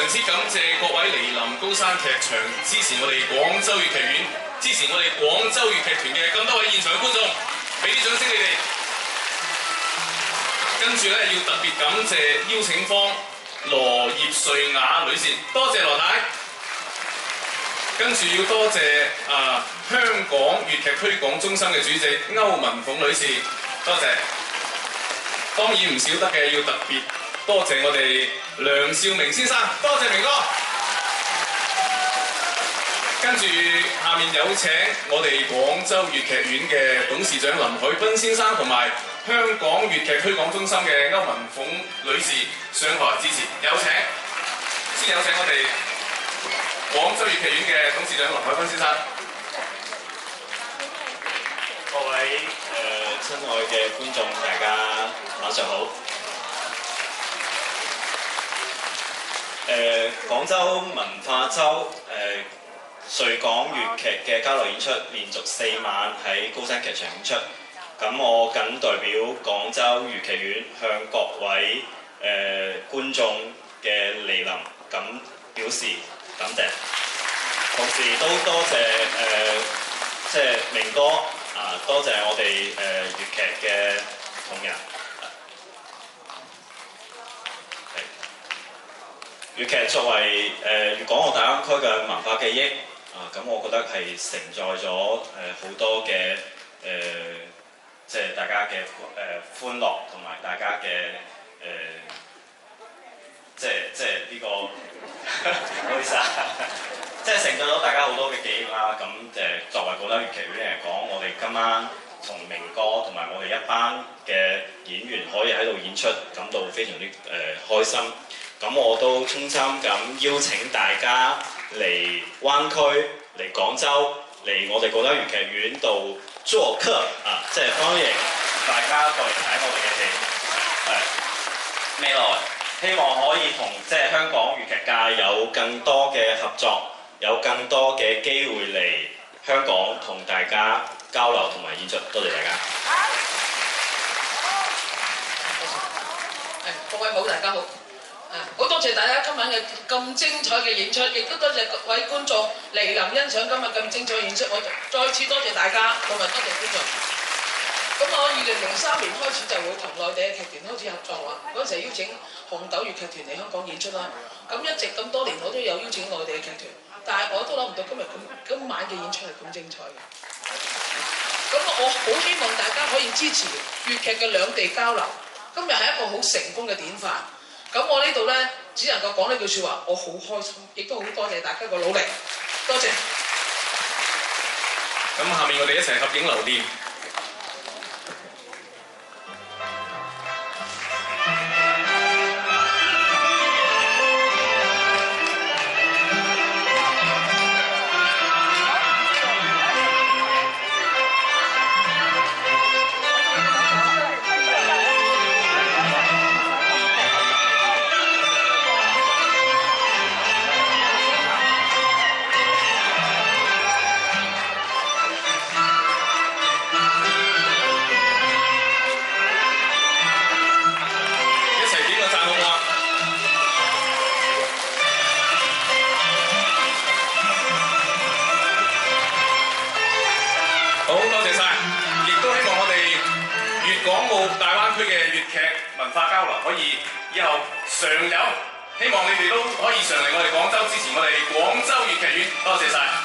常之感謝各位嚟臨高山劇場支持我哋廣州粵劇院、支持我哋廣州粵劇團嘅咁多位現場嘅觀眾，俾啲掌聲你哋。跟住咧要特別感謝邀請方羅葉瑞雅女士，多謝羅太。跟住要多謝香港粵劇推廣中心嘅主席歐文鳳女士，多謝。當然唔少得嘅要特別多謝我哋梁兆明先生，多謝明哥。跟住下面有請我哋廣州粵劇院嘅董事長林海斌先生同埋香港粵劇推廣中心嘅歐文鳳女士上台支持，有請。先有請我哋廣州粵劇院嘅董事長林海斌先生。各位親愛嘅觀眾，大家晚上好。廣州文化週穗港粵劇嘅交流演出，連續4晚喺高山劇場演出。咁我謹代表廣州粵劇院向各位觀眾嘅嚟臨咁表示感謝，同時都多謝即係明哥多謝我哋粵劇嘅同仁。粵劇作為粵港澳大灣區嘅文化記憶咁我覺得係承載咗好多嘅即係大家嘅歡樂同埋大家嘅即係呢個唔好意思即係承載咗大家好多嘅記憶啦。咁作為廣州粵劇院嚟講，我哋今晚同明哥同埋我哋一班嘅演員可以喺度演出，感到非常之開心。咁我都衷心咁邀請大家嚟灣區、嚟廣州、嚟我哋廣州粵劇院度做客即係歡迎大家過嚟睇我哋嘅戲。未來希望可以同即係香港粵劇界有更多嘅合作，有更多嘅機會嚟香港同大家交流同埋演出。多謝大家。各位好，大家好。好多謝大家今晚嘅咁精彩嘅演出，亦都多謝各位觀眾嚟臨欣賞今日咁精彩嘅演出。我再次多謝大家，同埋多謝觀眾。咁我2003年開始就會同內地嘅劇團開始合作啦。嗰陣時邀請紅豆粵劇團嚟香港演出啦。咁一直咁多年我都有邀請內地嘅劇團，但係我都諗唔到今晚嘅演出係咁精彩嘅。咁我好希望大家可以支持粵劇嘅兩地交流。今日係一個好成功嘅典範。咁我呢度呢，只能夠講呢句説話，我好開心，亦都好多謝大家嘅努力，多謝。咁下面我哋一齊合影留念。可以以後常有，希望你哋都可以常嚟我哋廣州支持我哋廣州粵劇院，多謝晒。